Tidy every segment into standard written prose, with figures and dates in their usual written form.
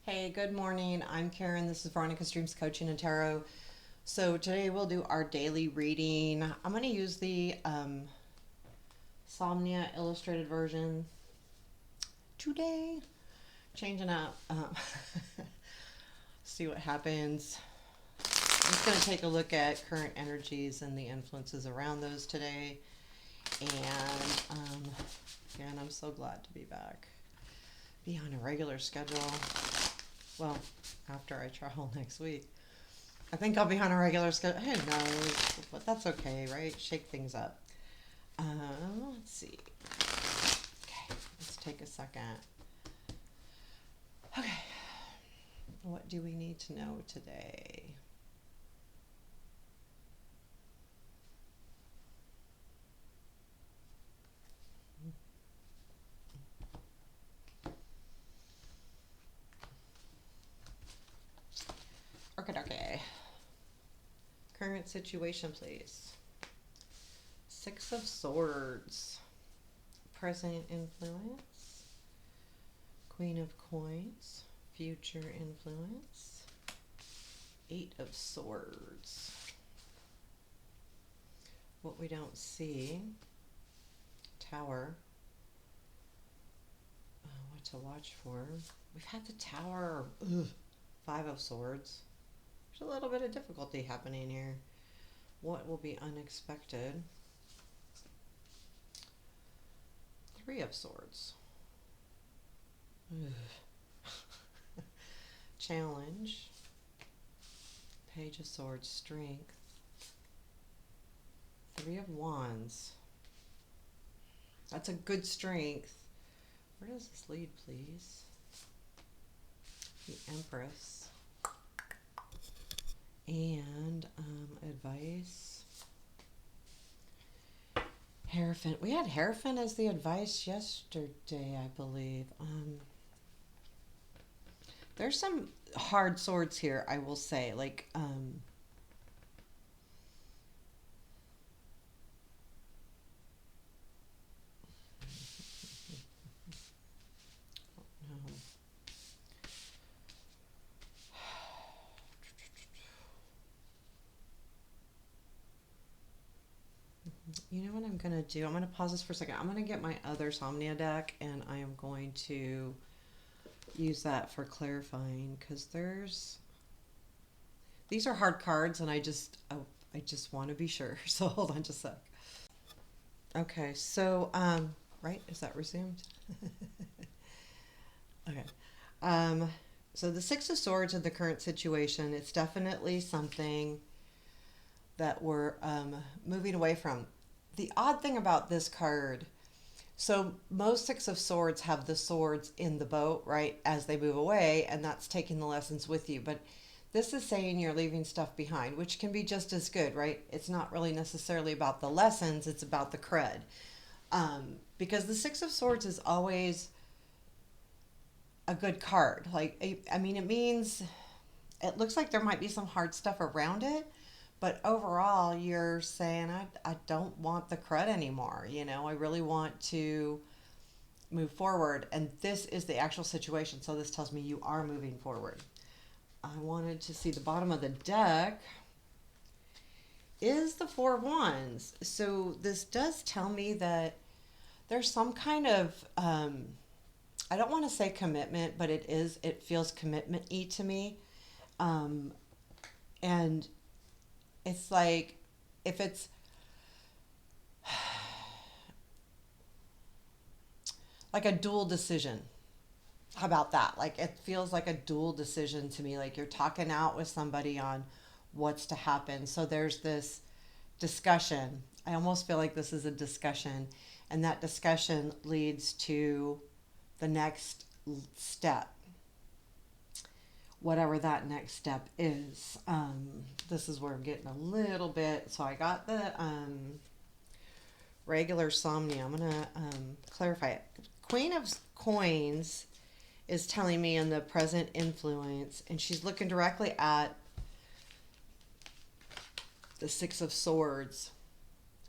Hey, good morning. I'm Karen. This is Veronica's Dreams Coaching and Tarot. So today we'll do our daily reading. I'm going to use the Somnia illustrated version today. Changing up. See what happens. I'm just going to take a look at current energies and the influences around those today. And again, I'm so glad to be back. Be on a regular schedule. Well, after I travel next week. I think I'll be on a regular schedule. Who knows? But that's okay, right? Shake things up. Let's see. Okay, let's take a second. Okay. What do we need to know today? Okay. Current situation, please. Six of Swords. Present influence. Queen of Coins. Future influence. Eight of Swords. What we don't see. Tower. What to watch for. We've had the Tower. Ugh. Five of Swords. There's a little bit of difficulty happening here. What will be unexpected? Three of Swords. Challenge. Page of Swords. Strength. Three of Wands. That's a good strength. Where does this lead, please? The Empress. And advice. Hierophant. We had Hierophant as the advice yesterday, I believe. There's some hard swords here, I will say. Like, no. You know what I'm going to do? I'm going to pause this for a second. I'm going to get my other Somnia deck, and I am going to use that for clarifying, because these are hard cards, and I just want to be sure. So hold on just a sec. Okay, so right, is that resumed? Okay. So the Six of Swords in the current situation, it's definitely something that we're moving away from. The odd thing about this card, so most Six of Swords have the swords in the boat, right, as they move away, and that's taking the lessons with you. But this is saying you're leaving stuff behind, which can be just as good, right? It's not really necessarily about the lessons, it's about the crud. Because the Six of Swords is always a good card. Like, I mean, it means, it looks like there might be some hard stuff around it, but overall, you're saying, I don't want the crud anymore. You know, I really want to move forward. And this is the actual situation. So this tells me you are moving forward. I wanted to see the bottom of the deck is the Four of Wands. So this does tell me that there's some kind of, I don't want to say commitment, but it feels commitment-y to me. And it's like, if it's like a dual decision. How about that? Like, it feels like a dual decision to me. Like, you're talking out with somebody on what's to happen. So there's this discussion. I almost feel like this is a discussion, and that discussion leads to the next step, whatever that next step is. This is where I'm getting a little bit. So I got the regular Somnia. I'm going to clarify it. Queen of Coins is telling me in the present influence, and she's looking directly at the Six of Swords.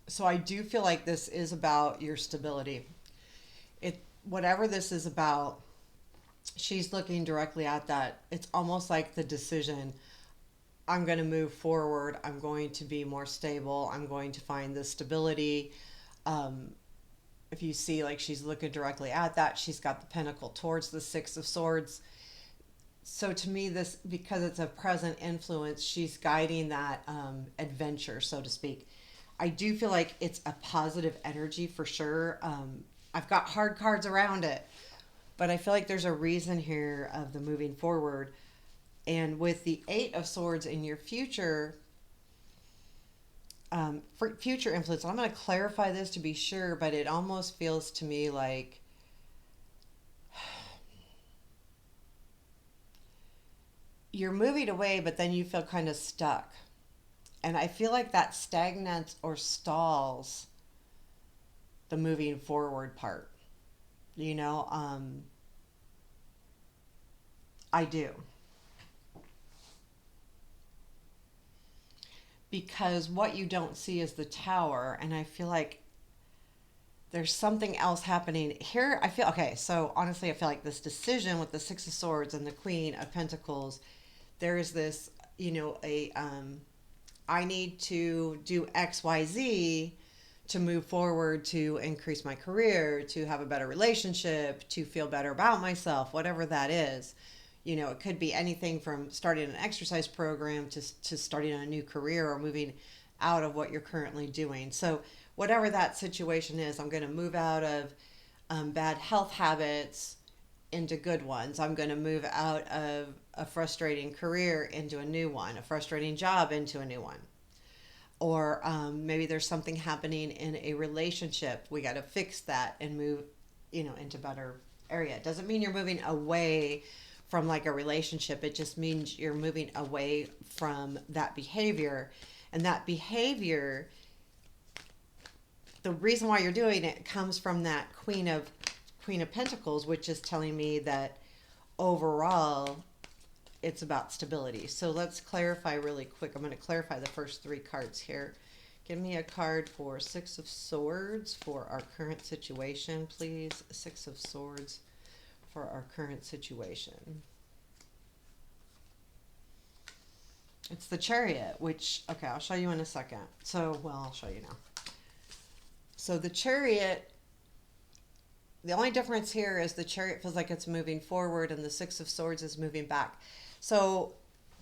So I do feel like this is about your stability. Whatever this is about, she's looking directly at that. It's almost like the decision, I'm going to move forward. I'm going to be more stable. I'm going to find the stability. Um, if you see, like, she's looking directly at that, she's got the pentacle towards the Six of Swords. So to me, this, because it's a present influence, she's guiding that adventure, so to speak. I do feel like it's a positive energy for sure. I've got hard cards around it, but I feel like there's a reason here of the moving forward. And with the Eight of Swords in your future, for future influence, I'm going to clarify this to be sure, but it almost feels to me like you're moving away, but then you feel kind of stuck. And I feel like that stagnates or stalls the moving forward part. You know, I do. Because what you don't see is the tower. And I feel like there's something else happening here. I feel okay. So honestly, I feel like this decision with the Six of Swords and the Queen of Pentacles, there is this, a I need to do XYZ to move forward, to increase my career, to have a better relationship, to feel better about myself, whatever that is. It could be anything from starting an exercise program to starting a new career or moving out of what you're currently doing. So, whatever that situation is, I'm going to move out of bad health habits into good ones. I'm going to move out of a frustrating career into a new one, a frustrating job into a new one. Or maybe there's something happening in a relationship. We got to fix that and move, into better area. It doesn't mean you're moving away from like a relationship. It just means you're moving away from that behavior. And that behavior, the reason why you're doing it comes from that Queen of Pentacles, which is telling me that overall it's about stability. So let's clarify really quick. I'm going to clarify the first three cards here. Give me a card for Six of Swords for our current situation, please. Six of Swords for our current situation. It's the Chariot, which, okay, I'll show you in a second. So, well, I'll show you now. So the Chariot, the only difference here is the Chariot feels like it's moving forward and the Six of Swords is moving back. So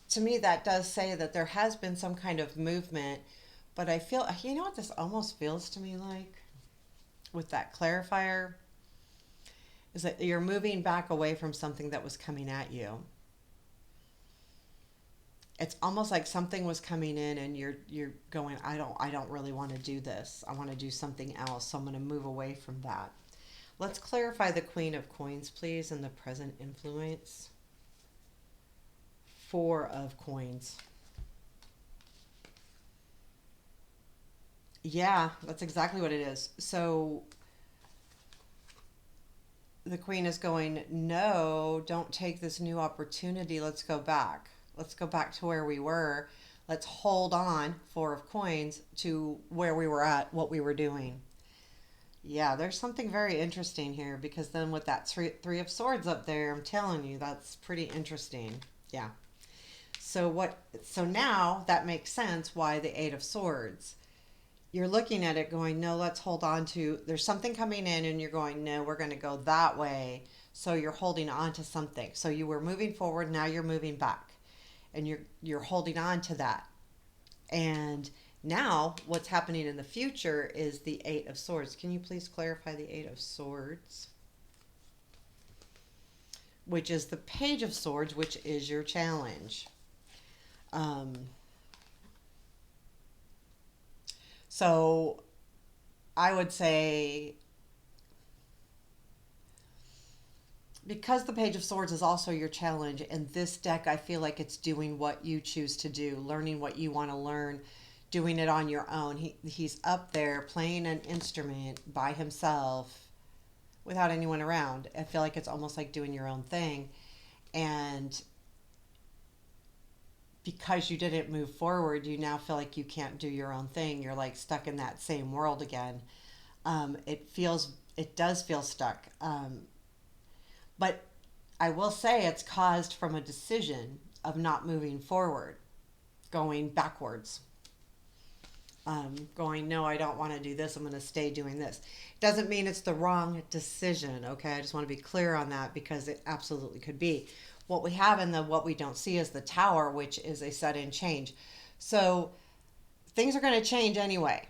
to me, that does say that there has been some kind of movement, but I feel, you know what this almost feels to me like with that clarifier? Is that you're moving back away from something that was coming at you. It's almost like something was coming in and you're going, I don't really want to do this. I want to do something else. So I'm going to move away from that. Let's clarify the Queen of Coins, please, and the present influence. Four of Coins. Yeah, that's exactly what it is. So the Queen is going, no, don't take this new opportunity. Let's go back. Let's go back to where we were. Let's hold on, Four of Coins, to where we were at, what we were doing. Yeah, there's something very interesting here because then with that three of Swords up there, I'm telling you, that's pretty interesting. Yeah. So now that makes sense why the Eight of Swords. You're looking at it going, no, let's hold on to, there's something coming in and you're going, no, we're going to go that way. So you're holding on to something. So you were moving forward, now you're moving back. And you're holding on to that. And now what's happening in the future is the Eight of Swords. Can you please clarify the Eight of Swords? Which is the Page of Swords, which is your challenge. So I would say, because the Page of Swords is also your challenge, and this deck, I feel like it's doing what you choose to do, learning what you want to learn, doing it on your own. He's up there playing an instrument by himself without anyone around. I feel like it's almost like doing your own thing. And because you didn't move forward, you now feel like you can't do your own thing. You're like stuck in that same world again. It does feel stuck. But I will say it's caused from a decision of not moving forward, going backwards. Going, no, I don't want to do this. I'm going to stay doing this. Doesn't mean it's the wrong decision. Okay. I just want to be clear on that because it absolutely could be. What we have in the what we don't see is the tower, which is a sudden change. So things are going to change anyway.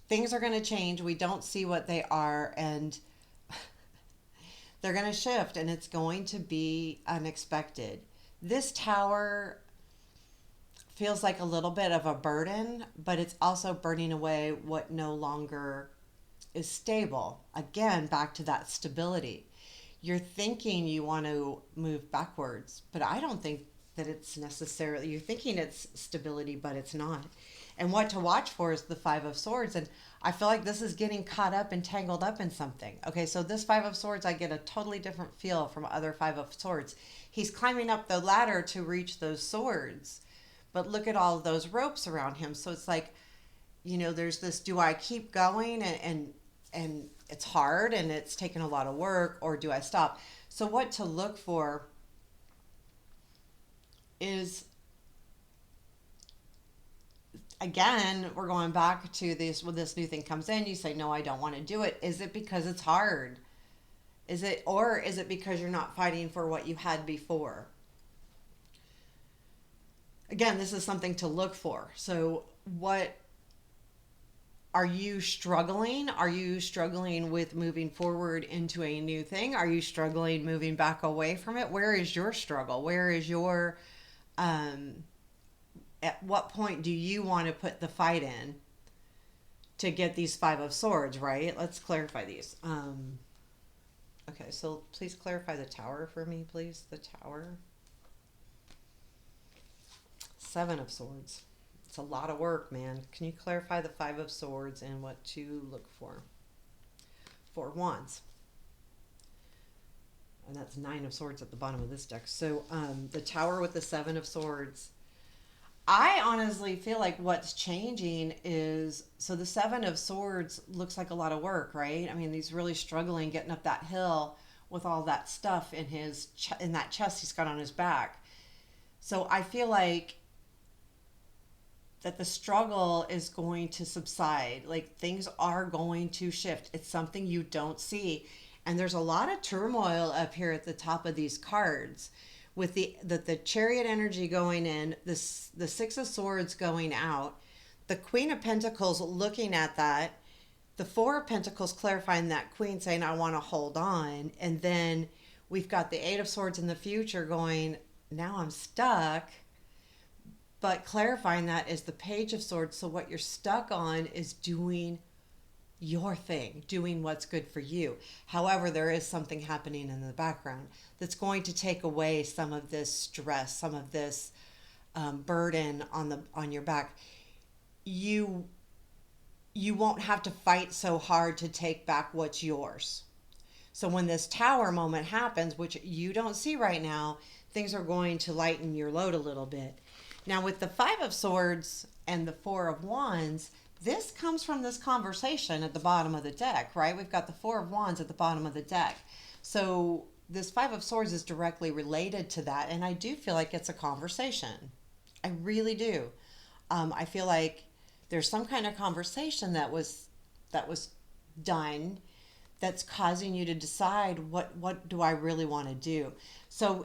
Things are going to change. We don't see what they are, and they're going to shift, and it's going to be unexpected. This tower feels like a little bit of a burden, but it's also burning away what no longer is stable. Again, back to that stability. You're thinking you want to move backwards, but I don't think that it's necessarily, you're thinking it's stability, but it's not. And what to watch for is the Five of Swords. And I feel like this is getting caught up and tangled up in something. Okay, so this Five of Swords, I get a totally different feel from other Five of Swords. He's climbing up the ladder to reach those swords, but look at all of those ropes around him. So it's like, there's this, do I keep going and it's hard and it's taken a lot of work, or do I stop? So what to look for is, again, we're going back to this. When this new thing comes in, you say, no, I don't want to do it. Is it because it's hard? Or is it because you're not fighting for what you had before? Again, this is something to look for. So what are you struggling? Are you struggling with moving forward into a new thing? Are you struggling moving back away from it? Where is your struggle? Where is your, at what point do you want to put the fight in to get these Five of Swords, right? Let's clarify these. Okay, so please clarify the tower for me, please. The tower. Seven of Swords. It's a lot of work, man. Can you clarify the Five of Swords and what to look for? Four of Wands. And that's Nine of Swords at the bottom of this deck. So the Tower with the Seven of Swords. I honestly feel like what's changing is, so the Seven of Swords looks like a lot of work, right? I mean, he's really struggling getting up that hill with all that stuff in in that chest he's got on his back. So I feel like that the struggle is going to subside. Like, things are going to shift. It's something you don't see. And there's a lot of turmoil up here at the top of these cards, with the Chariot energy going in, the Six of Swords going out, the Queen of Pentacles looking at that, the Four of Pentacles clarifying that Queen, saying, I want to hold on. And then we've got the Eight of Swords in the future going, now I'm stuck. But clarifying that is the Page of Swords. So what you're stuck on is doing your thing, doing what's good for you. However, there is something happening in the background that's going to take away some of this stress, some of this burden on your back. You won't have to fight so hard to take back what's yours. So when this Tower moment happens, which you don't see right now, things are going to lighten your load a little bit. Now with the Five of Swords and the Four of Wands, this comes from this conversation at the bottom of the deck, right? We've got the Four of Wands at the bottom of the deck. So this Five of Swords is directly related to that. And I do feel like it's a conversation. I really do. I feel like there's some kind of conversation that was done that's causing you to decide what do I really want to do. So,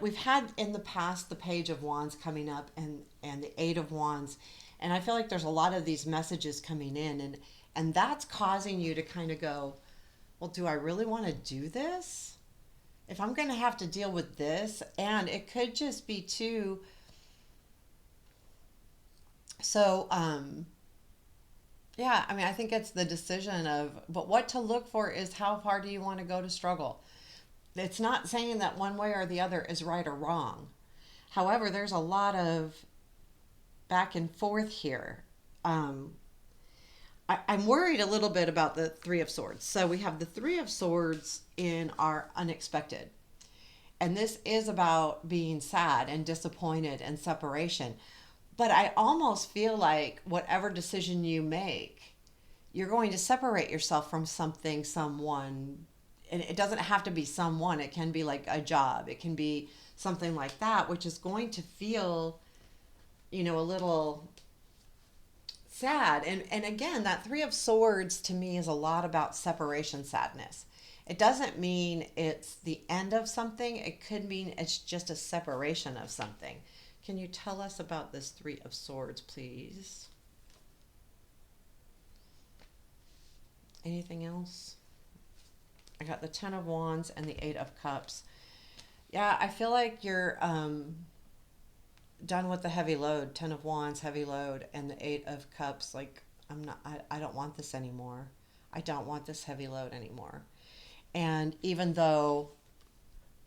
we've had in the past the Page of Wands coming up and the Eight of Wands. And I feel like there's a lot of these messages coming in, and that's causing you to kind of go, well, do I really want to do this? If I'm going to have to deal with this, and it could just be too. So, yeah, I mean, I think it's the decision but what to look for is how far do you want to go to struggle? It's not saying that one way or the other is right or wrong. However, there's a lot of back and forth here. I'm worried a little bit about the Three of Swords. So we have the Three of Swords in our unexpected. And this is about being sad and disappointed and separation. But I almost feel like whatever decision you make, you're going to separate yourself from something, someone, and it doesn't have to be someone. It can be like a job. It can be something like that, which is going to feel, a little sad. And again, that Three of Swords to me is a lot about separation sadness. It doesn't mean it's the end of something. It could mean it's just a separation of something. Can you tell us about this Three of Swords, please? Anything else? I got the Ten of Wands and the Eight of Cups. Yeah, I feel like you're done with the heavy load. Ten of Wands, heavy load, and the Eight of Cups. Like, I don't want this anymore. I don't want this heavy load anymore. And even though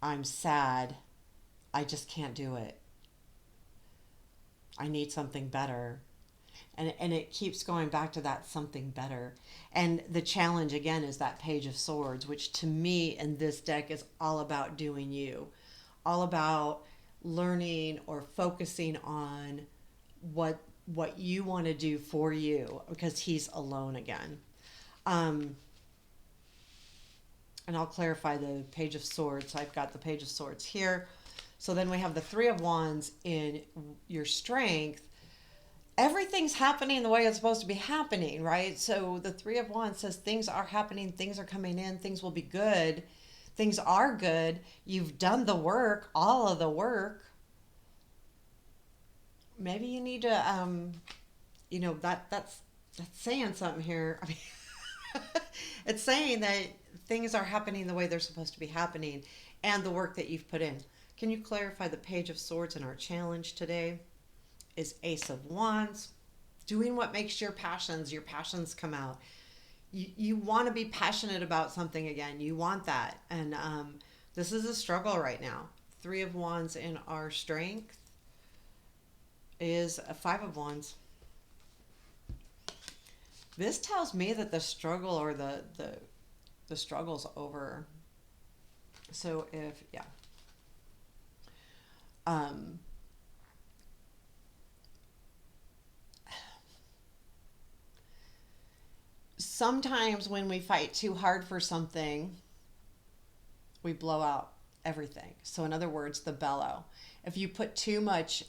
I'm sad, I just can't do it. I need something better. And it keeps going back to that something better. And the challenge again is that Page of Swords, which to me in this deck is all about doing you, all about learning or focusing on what you want to do for you, because he's alone again. And I'll clarify the Page of Swords. So I've got the Page of Swords here. So then we have the Three of Wands in your strength. Everything's happening the way it's supposed to be happening, right? So the Three of Wands says things are happening, things are coming in, things will be good. Things are good. You've done the work, all of the work. Maybe you need to, that's saying something here. I mean, it's saying that things are happening the way they're supposed to be happening and the work that you've put in. Can you clarify the Page of Swords in our challenge today? Is Ace of Wands. Doing what makes your passions come out. You want to be passionate about something again. You want that. And this is a struggle right now. Three of Wands in our strength is a Five of Wands. This tells me that the struggle or the struggle's over. So if, yeah. Sometimes when we fight too hard for something, we blow out everything. So in other words, the bellow. If you put too much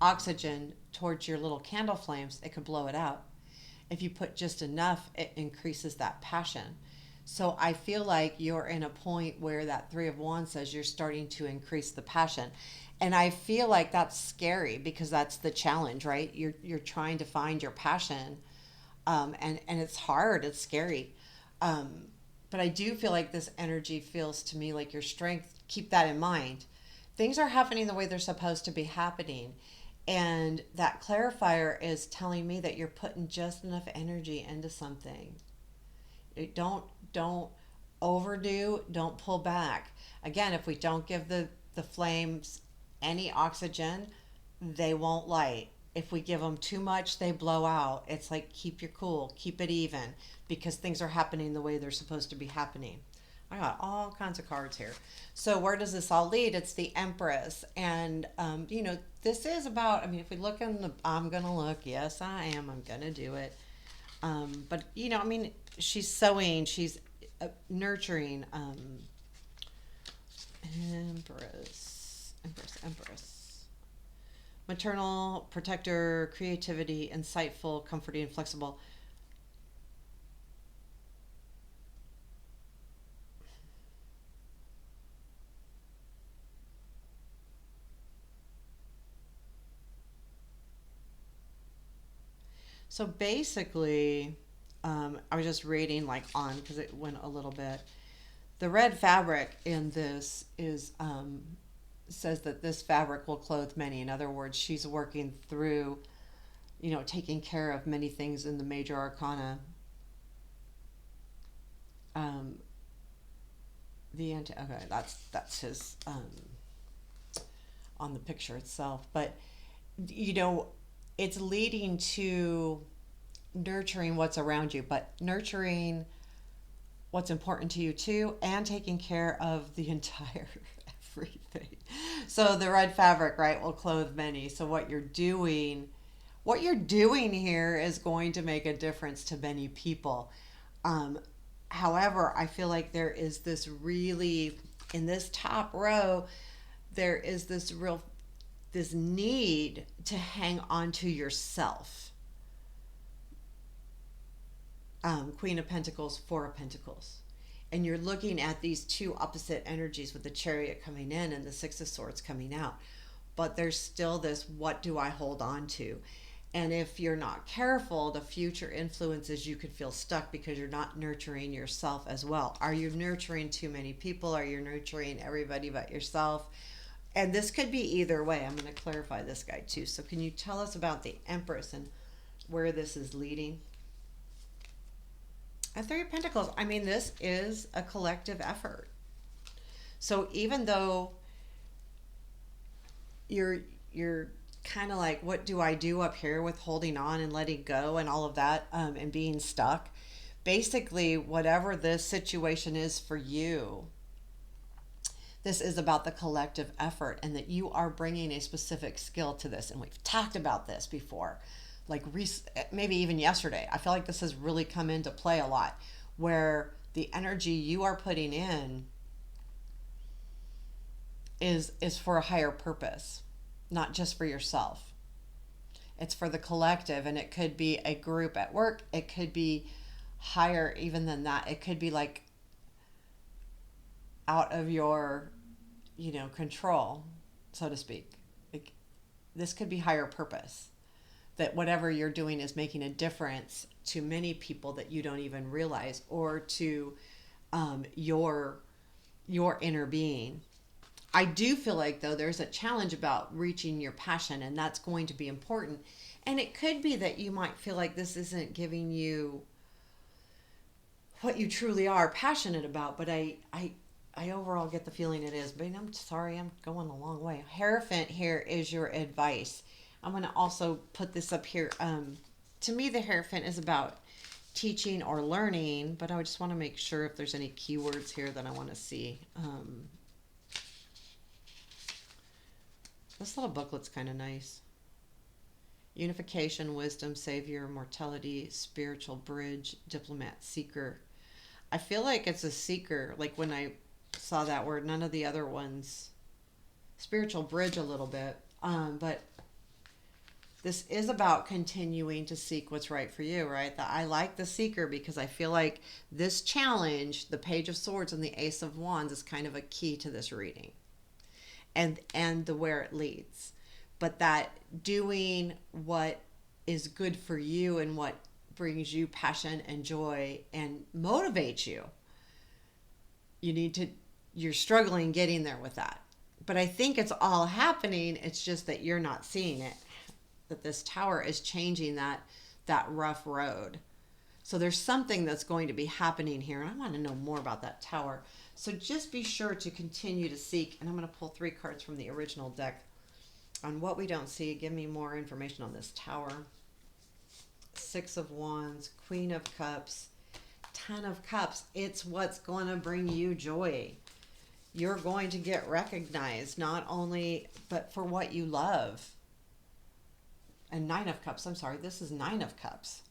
oxygen towards your little candle flames, it could blow it out. If you put just enough, it increases that passion. So I feel like you're in a point where that Three of Wands says you're starting to increase the passion. And I feel like that's scary because that's the challenge, right? You're trying to find your passion. And it's hard, it's scary. But I do feel like this energy feels to me like your strength. Keep that in mind. Things are happening the way they're supposed to be happening. And that clarifier is telling me that you're putting just enough energy into something. Don't overdo, don't pull back. Again, if we don't give the flames any oxygen, they won't light. If we give them too much, they blow out. It's like, keep your cool, keep it even, because things are happening the way they're supposed to be happening. I got all kinds of cards here. So where does this all lead? It's the Empress. And, this is about, if we look I'm going to look. Yes, I am. I'm going to do it. But, she's sewing. She's nurturing. Empress. Maternal, protector, creativity, insightful, comforting, flexible. So basically, I was just reading because it went a little bit. The red fabric in this is says that this fabric will clothe many. In other words, she's working through, taking care of many things in the major arcana. Okay, that's his on the picture itself, but it's leading to nurturing what's around you, but nurturing what's important to you too, and taking care of the entire everything. So the red fabric, right, will clothe many. So what you're doing here is going to make a difference to many people. However, I feel like there is this really, in this top row, there is this need to hang on to yourself. Queen of Pentacles, Four of Pentacles. And you're looking at these two opposite energies with the Chariot coming in and the Six of Swords coming out. But there's still this, what do I hold on to? And if you're not careful, the future influences, you could feel stuck because you're not nurturing yourself as well. Are you nurturing too many people? Are you nurturing everybody but yourself? And this could be either way. I'm going to clarify this guy too. So can you tell us about the Empress and where this is leading? A Three of Pentacles. I mean, this is a collective effort. So even though you're kind of like, what do I do up here with holding on and letting go and all of that, and being stuck? Basically, whatever this situation is for you, this is about the collective effort, and that you are bringing a specific skill to this. And we've talked about this before, like maybe even yesterday. I feel like this has really come into play a lot, where the energy you are putting in is for a higher purpose, not just for yourself. It's for the collective, and it could be a group at work. It could be higher even than that. It could be like out of your, control, so to speak. Like, this could be higher purpose. That whatever you're doing is making a difference to many people that you don't even realize, or to your inner being. I do feel like, though, there's a challenge about reaching your passion, and that's going to be important. And it could be that you might feel like this isn't giving you what you truly are passionate about, but I overall get the feeling it is. But I'm sorry, I'm going a long way. Hierophant here is your advice. I'm going to also put this up here. To me, the Hierophant is about teaching or learning, but I just want to make sure if there's any keywords here that I want to see. This little booklet's kind of nice. Unification, wisdom, savior, mortality, spiritual bridge, diplomat, seeker. I feel like it's a seeker. Like when I saw that word, none of the other ones. Spiritual bridge a little bit. But this is about continuing to seek what's right for you, right? I like the seeker because I feel like this challenge, the Page of Swords and the Ace of Wands, is kind of a key to this reading, and the where it leads. But that doing what is good for you and what brings you passion and joy and motivates you, you're struggling getting there with that. But I think it's all happening. It's just that you're not seeing it. That this tower is changing that rough road. So there's something that's going to be happening here, and I want to know more about that tower. So just be sure to continue to seek, and I'm going to pull 3 cards from the original deck on what we don't see. Give me more information on this tower. 6 of Wands, Queen of Cups, 10 of Cups. It's what's going to bring you joy. You're going to get recognized, not only, but for what you love. And 9 of Cups, I'm sorry, this is 9 of Cups.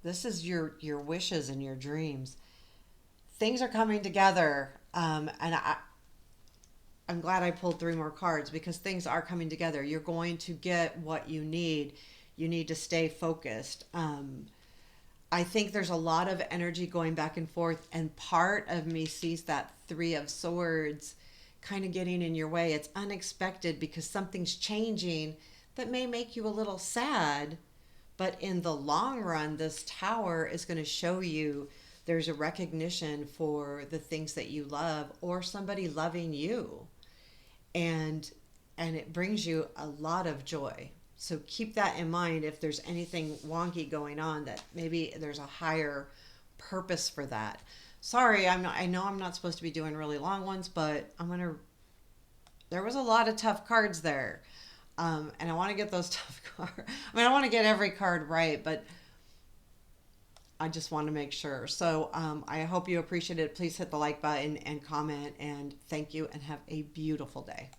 This is your wishes and your dreams. Things are coming together. And I'm glad I pulled 3 more cards, because things are coming together. You're going to get what you need. You need to stay focused. I think there's a lot of energy going back and forth, and part of me sees that 3 of Swords kind of getting in your way. It's unexpected because something's changing that may make you a little sad, but in the long run, this tower is going to show you there's a recognition for the things that you love, or somebody loving you, and it brings you a lot of joy. So keep that in mind. If there's anything wonky going on, that maybe there's a higher purpose for that. Sorry, I know I'm not supposed to be doing really long ones, but there was a lot of tough cards there. And I want to get those tough cards. I mean, I want to get every card right, but I just want to make sure. So I hope you appreciate it. Please hit the like button and comment, and thank you, and have a beautiful day.